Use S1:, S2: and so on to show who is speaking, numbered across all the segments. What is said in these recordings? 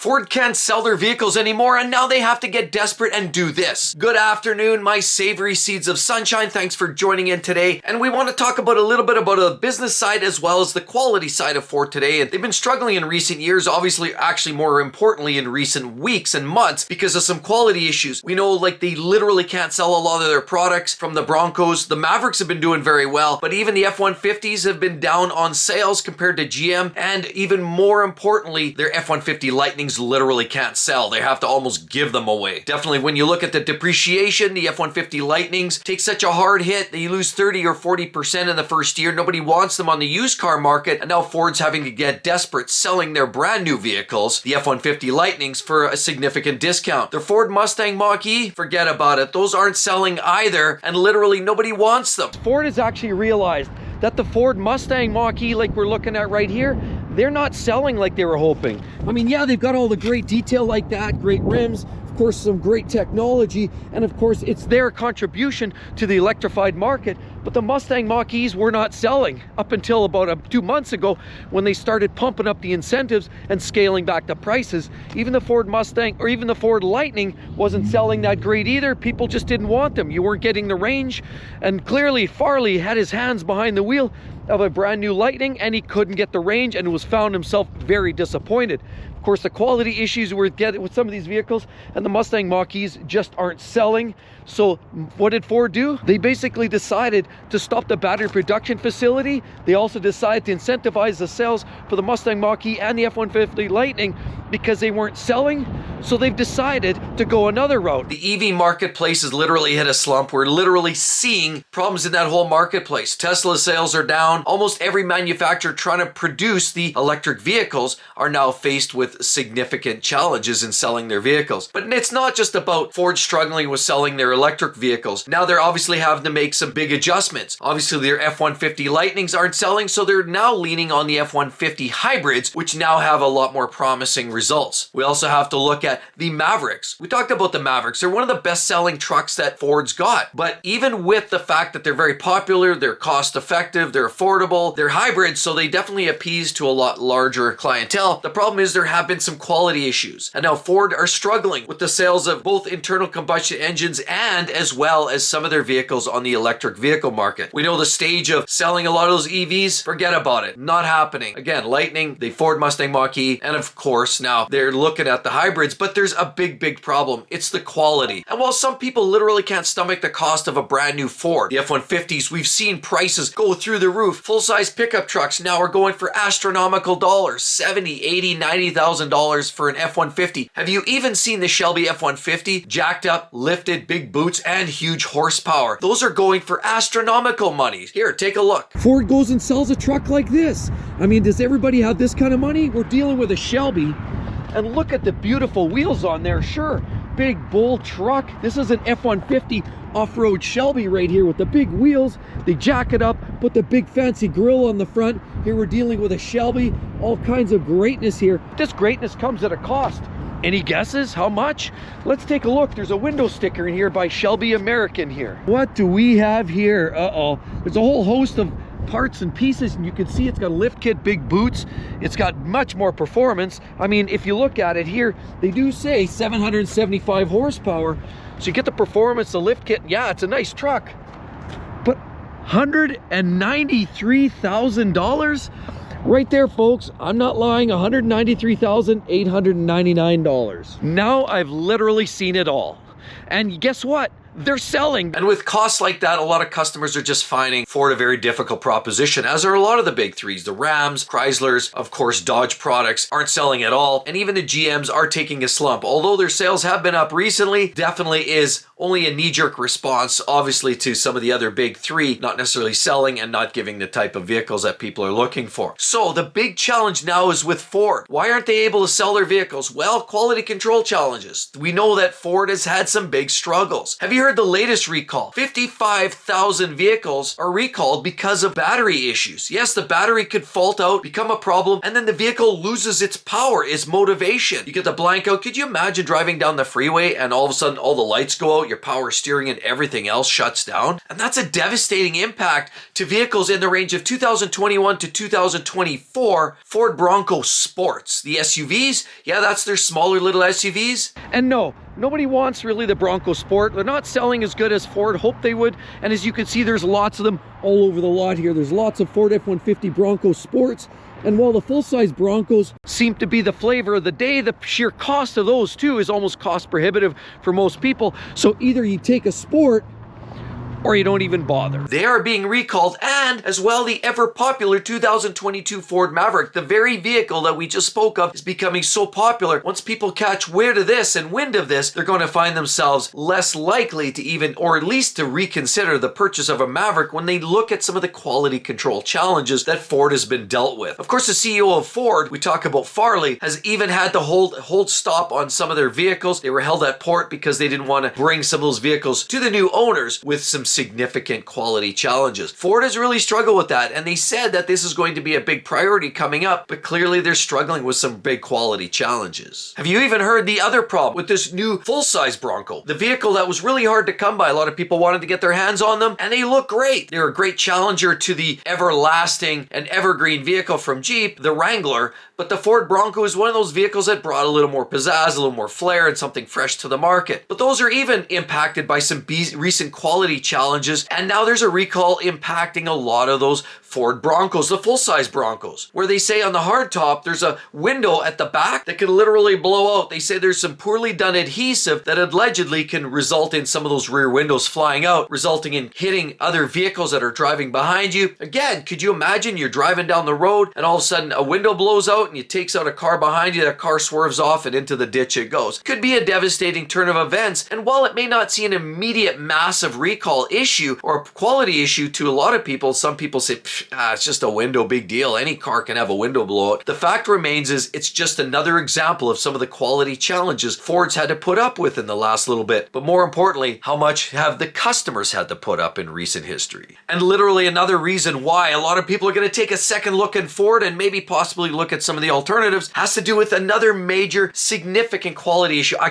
S1: Ford can't sell their vehicles anymore, and now they have to get desperate and do this. Good afternoon, my savory seeds of sunshine. Thanks for joining in today. And we want to talk about a little bit about the business side as well as the quality side of Ford today. And they've been struggling in recent years, obviously, actually more importantly in recent weeks and months because of some quality issues. We know like they literally can't sell a lot of their products from the Broncos. The Mavericks have been doing very well, but even the F-150s have been down on sales compared to GM. And even more importantly, their F-150 Lightnings literally can't sell. They have to almost give them away. Definitely when you look at the depreciation, the F-150 Lightnings take such a hard hit that you lose 30 or 40% in the first year. Nobody wants them on the used car market, and now Ford's having to get desperate selling their brand new vehicles, the F-150 Lightnings, for a significant discount. Their Ford Mustang Mach-E, forget about it. Those aren't selling either, and literally nobody wants them.
S2: Ford has actually realized that the Ford Mustang Mach-E, like we're looking at right here, they're not selling like they were hoping. I mean, yeah, they've got all the great detail like that, great rims, of course, some great technology, and of course, it's their contribution to the electrified market. But the Mustang Mach-E's were not selling up until about 2 months ago when they started pumping up the incentives and scaling back the prices. Even the Ford Mustang or even the Ford Lightning wasn't selling that great either. People just didn't want them. You weren't getting the range. And clearly Farley had his hands behind the wheel of a brand new Lightning and he couldn't get the range and was found himself very disappointed. Of course, the quality issues we're getting with some of these vehicles and the Mustang Mach-E's just aren't selling. So what did Ford do? They basically decided to stop the battery production facility. They also decided to incentivize the sales for the Mustang Mach-E and the F-150 Lightning because they weren't selling. So they've decided to go another route.
S1: The EV marketplace has literally hit a slump. We're literally seeing problems in that whole marketplace. Tesla sales are down. Almost every manufacturer trying to produce the electric vehicles are now faced with significant challenges in selling their vehicles. But it's not just about Ford struggling with selling their electric vehicles. Now they're obviously having to make some big adjustments. Obviously their F-150 Lightnings aren't selling, so they're now leaning on the F-150 hybrids, which now have a lot more promising results. We also have to look at the Mavericks. We talked about the Mavericks. They're one of the best-selling trucks that Ford's got. But even with the fact that they're very popular, they're cost-effective, they're affordable, they're hybrids, so they definitely appease to a lot larger clientele. The problem is there have been some quality issues. And now Ford are struggling with the sales of both internal combustion engines and as well as some of their vehicles on the electric vehicle market. We know the stage of selling a lot of those EVs, forget about it. Not happening. Again, Lightning, the Ford Mustang Mach-E, and of course now they're looking at the hybrids, but there's a big problem. It's the quality. And while some people literally can't stomach the cost of a brand new Ford, the F-150s, we've seen prices go through the roof. Full-size pickup trucks now are going for astronomical dollars, $70,000, $80,000, $90,000 for an F-150. Have you even seen the Shelby F-150? Jacked up, lifted, big boots, and huge horsepower. Those are going for astronomical money. Here, take a look.
S2: Ford goes and sells a truck like this. I mean, does everybody have this kind of money? We're dealing with a Shelby. And look at the beautiful wheels on there. Sure, big bull truck. This is an F-150 off-road Shelby right here with the big wheels. They jack it up, put the big fancy grille on the front. Here we're dealing with a Shelby. All kinds of greatness here. This greatness comes at a cost. Any guesses? How much? Let's take a look. There's a window sticker in here by Shelby American here. What do we have here? Uh-oh. There's a whole host of parts and pieces, and you can see it's got a lift kit, big boots. It's got much more performance. I mean, if you look at it here, they do say 775 horsepower. So you get the performance, the lift kit. Yeah, it's a nice truck. But $193,000? Right there, folks. I'm not lying. $193,899. Now I've literally seen it all. And guess what? They're selling.
S1: And with costs like that, a lot of customers are just finding Ford a very difficult proposition, as are a lot of the big threes. The Rams, Chryslers, of course, Dodge products aren't selling at all. And even the GMs are taking a slump. Although their sales have been up recently, definitely is only a knee-jerk response, obviously, to some of the other big three not necessarily selling and not giving the type of vehicles that people are looking for. So the big challenge now is with Ford. Why aren't they able to sell their vehicles? Well, quality control challenges. We know that Ford has had some big struggles. Have you heard the latest recall? 55,000 vehicles are recalled because of battery issues. Yes, the battery could fault out, become a problem, and then the vehicle loses its power, its motivation. You get the blank out. Could you imagine driving down the freeway and all of a sudden all the lights go out, your power steering and everything else shuts down? And that's a devastating impact to vehicles in the range of 2021 to 2024 Ford Bronco Sports. The SUVs, yeah, that's their smaller little SUVs.
S2: And no, nobody wants really the Bronco Sport. They're not selling as good as Ford hoped they would. And as you can see, there's lots of them all over the lot here. There's lots of Ford F-150 Bronco Sports. And while the full-size Broncos seem to be the flavor of the day, the sheer cost of those too is almost cost prohibitive for most people. So either you take a Sport or you don't even bother.
S1: They are being recalled, and as well the ever popular 2022 Ford Maverick, the very vehicle that we just spoke of, is becoming so popular. Once people catch wind of this, they're going to find themselves less likely to even, or at least to reconsider the purchase of a Maverick when they look at some of the quality control challenges that Ford has been dealt with. Of course, the CEO of Ford, we talk about Farley, has even had to hold stop on some of their vehicles. They were held at port because they didn't want to bring some of those vehicles to the new owners with some significant quality challenges. Ford has really struggled with that, and they said that this is going to be a big priority coming up, but clearly they're struggling with some big quality challenges. Have you even heard the other problem with this new full-size Bronco? The vehicle that was really hard to come by. A lot of people wanted to get their hands on them, and they look great. They're a great challenger to the everlasting and evergreen vehicle from Jeep, the Wrangler, but the Ford Bronco is one of those vehicles that brought a little more pizzazz, a little more flair, and something fresh to the market. But those are even impacted by some recent quality challenges, and now there's a recall impacting a lot of those Ford Broncos, the full-size Broncos, where they say on the hardtop there's a window at the back that can literally blow out. They say there's some poorly done adhesive that allegedly can result in some of those rear windows flying out, resulting in hitting other vehicles that are driving behind you. Again, could you imagine you're driving down the road and all of a sudden a window blows out and it takes out a car behind you, that car swerves off and into the ditch it goes. Could be a devastating turn of events, and while it may not see an immediate massive recall issue or a quality issue to a lot of people, some people say, it's just a window, big deal. Any car can have a window blowout. The fact remains is it's just another example of some of the quality challenges Ford's had to put up with in the last little bit. But more importantly, how much have the customers had to put up in recent history? And literally another reason why a lot of people are going to take a second look at Ford and maybe possibly look at some of the alternatives has to do with another major significant quality issue. I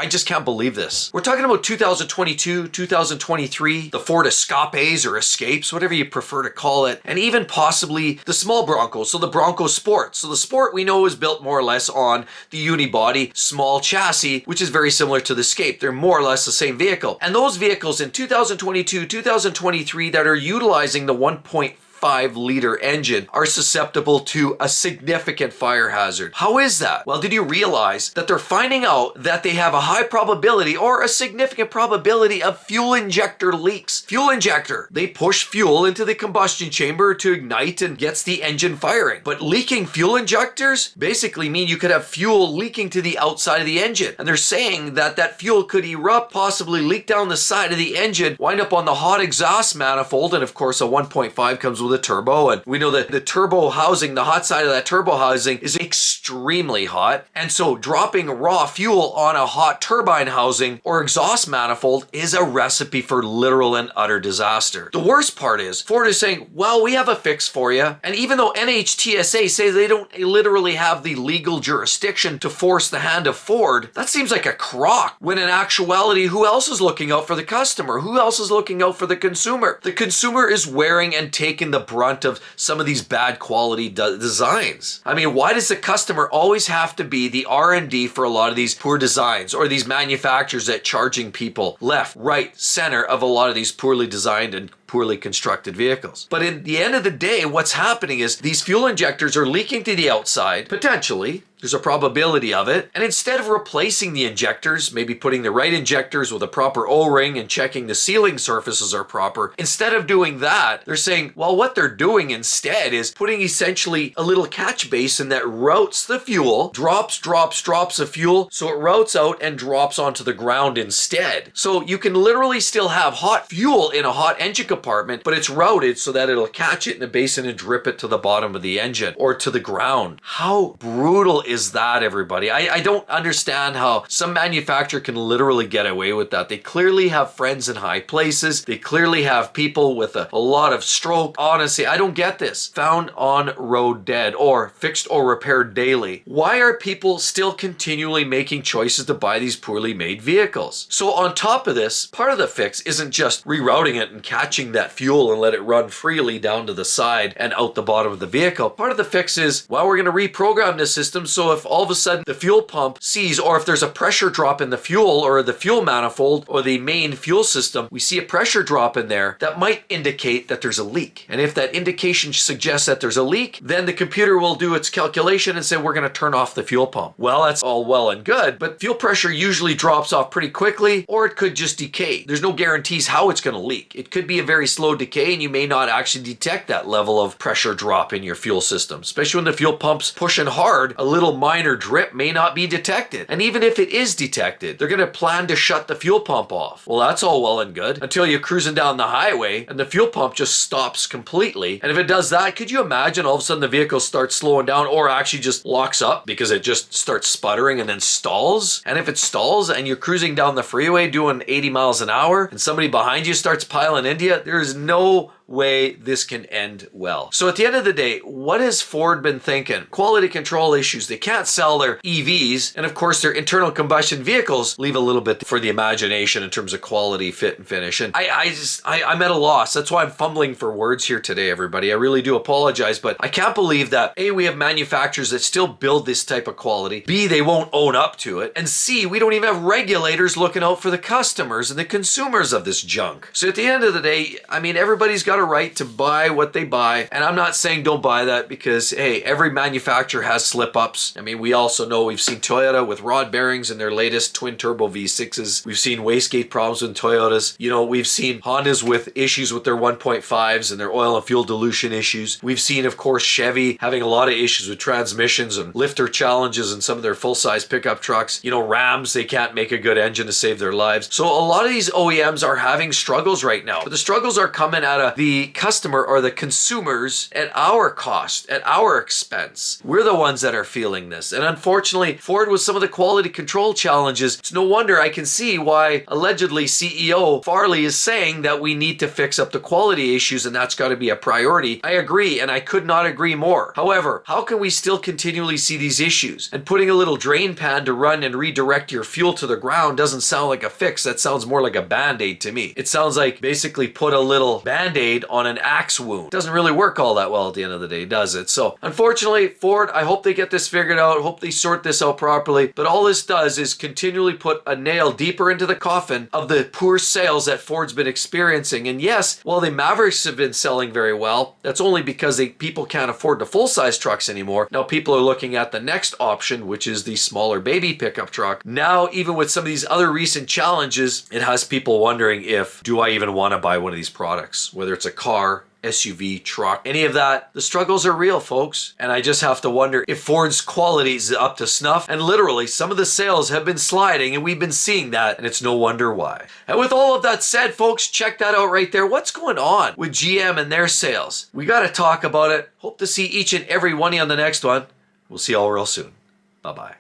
S1: just can't believe this. We're talking about 2022, 2023, the Ford Escapes or Escapes, whatever you prefer to call it, and even possibly the small Broncos, so the Bronco Sport. So the Sport we know is built more or less on the unibody small chassis, which is very similar to the Escape. They're more or less the same vehicle. And those vehicles in 2022, 2023 that are utilizing the 1.5-liter engine are susceptible to a significant fire hazard. How is that? Well, did you realize that they're finding out that they have a high probability or a significant probability of fuel injector leaks? Fuel injector, they push fuel into the combustion chamber to ignite and gets the engine firing. But leaking fuel injectors basically mean you could have fuel leaking to the outside of the engine. And they're saying that that fuel could erupt, possibly leak down the side of the engine, wind up on the hot exhaust manifold, and of course a 1.5 comes with a turbo, and we know that the turbo housing, the hot side of that turbo housing is extremely hot, and so dropping raw fuel on a hot turbine housing or exhaust manifold is a recipe for literal and utter disaster. The worst part is Ford is saying, well, we have a fix for you, and even though NHTSA says they don't literally have the legal jurisdiction to force the hand of Ford, that seems like a crock, when in actuality, who else is looking out for the customer? Who else is looking out for the consumer? The consumer is wearing and taking the brunt of some of these bad quality designs. I mean, why does the customer always have to be the R&D for a lot of these poor designs, or these manufacturers that charging people left, right, center of a lot of these poorly designed and poorly constructed vehicles? But in the end of the day, what's happening is these fuel injectors are leaking to the outside, potentially. There's a probability of it. And instead of replacing the injectors, maybe putting the right injectors with a proper O-ring and checking the sealing surfaces are proper, instead of doing that, they're saying, well, what they're doing instead is putting essentially a little catch basin that routes the fuel, drops of fuel, so it routes out and drops onto the ground instead. So you can literally still have hot fuel in a hot engine compartment compartment, but it's routed so that it'll catch it in a basin and drip it to the bottom of the engine or to the ground. How brutal is that, everybody? I don't understand how some manufacturer can literally get away with that. They clearly have friends in high places. They clearly have people with a lot of stroke. Honestly, I don't get this. Found on road dead or fixed or repaired daily. Why are people still continually making choices to buy these poorly made vehicles? So on top of this, part of the fix isn't just rerouting it and catching that fuel and let it run freely down to the side and out the bottom of the vehicle. Part of the fix is, well, we're going to reprogram this system so if all of a sudden the fuel pump sees, or if there's a pressure drop in the fuel or the fuel manifold or the main fuel system, we see a pressure drop in there, that might indicate that there's a leak. And if that indication suggests that there's a leak, then the computer will do its calculation and say, we're going to turn off the fuel pump. Well, that's all well and good, but fuel pressure usually drops off pretty quickly, or it could just decay. There's no guarantees how it's going to leak. It could be a very slow decay and you may not actually detect that level of pressure drop in your fuel system. Especially when the fuel pump's pushing hard, a little minor drip may not be detected. And even if it is detected, they're going to plan to shut the fuel pump off. Well, that's all well and good until you're cruising down the highway and the fuel pump just stops completely. And if it does that, could you imagine all of a sudden the vehicle starts slowing down or actually just locks up because it just starts sputtering and then stalls? And if it stalls and you're cruising down the freeway doing 80 miles an hour and somebody behind you starts piling into you, there's no way this can end well. So at the end of the day, what has Ford been thinking? Quality control issues. They can't sell their EVs, and of course their internal combustion vehicles leave a little bit for the imagination in terms of quality, fit, and finish. And I'm at a loss. That's why I'm fumbling for words here today, everybody. I really do apologize, but I can't believe that A, we have manufacturers that still build this type of quality, B, they won't own up to it, and C, we don't even have regulators looking out for the customers and the consumers of this junk. So at the end of the day, I mean, everybody's got a right to buy what they buy, and I'm not saying don't buy that, because hey, every manufacturer has slip-ups. I mean, we also know, we've seen Toyota with rod bearings in their latest twin turbo V6s. We've seen wastegate problems with Toyotas. You know, we've seen Hondas with issues with their 1.5s and their oil and fuel dilution issues. We've seen, of course, Chevy having a lot of issues with transmissions and lifter challenges in some of their full-size pickup trucks. You know, Rams, they can't make a good engine to save their lives. So a lot of these OEMs are having struggles right now, but the struggles are coming out of the customer or the consumers at our cost, at our expense. We're the ones that are feeling this. And unfortunately, Ford, with some of the quality control challenges, it's no wonder I can see why allegedly CEO Farley is saying that we need to fix up the quality issues and that's got to be a priority. I agree, and I could not agree more. However, how can we still continually see these issues? And putting a little drain pan to run and redirect your fuel to the ground doesn't sound like a fix. That sounds more like a band-aid to me. It sounds like basically put a little band-aid on an axe wound. Doesn't really work all that well at the end of the day, does it? So unfortunately, Ford, I hope they get this figured out. Hope they sort this out properly. But all this does is continually put a nail deeper into the coffin of the poor sales that Ford's been experiencing. And yes, while the Mavericks have been selling very well, that's only because people can't afford the full-size trucks anymore. Now people are looking at the next option, which is the smaller baby pickup truck. Now, even with some of these other recent challenges, it has people wondering if, do I even want to buy one of these products? Whether it's a car, SUV, truck, any of that. The struggles are real, folks. And I just have to wonder if Ford's quality is up to snuff. And literally, some of the sales have been sliding and we've been seeing that, and it's no wonder why. And with all of that said, folks, check that out right there. What's going on with GM and their sales? We got to talk about it. Hope to see each and every one of you on the next one. We'll see you all real soon. Bye-bye.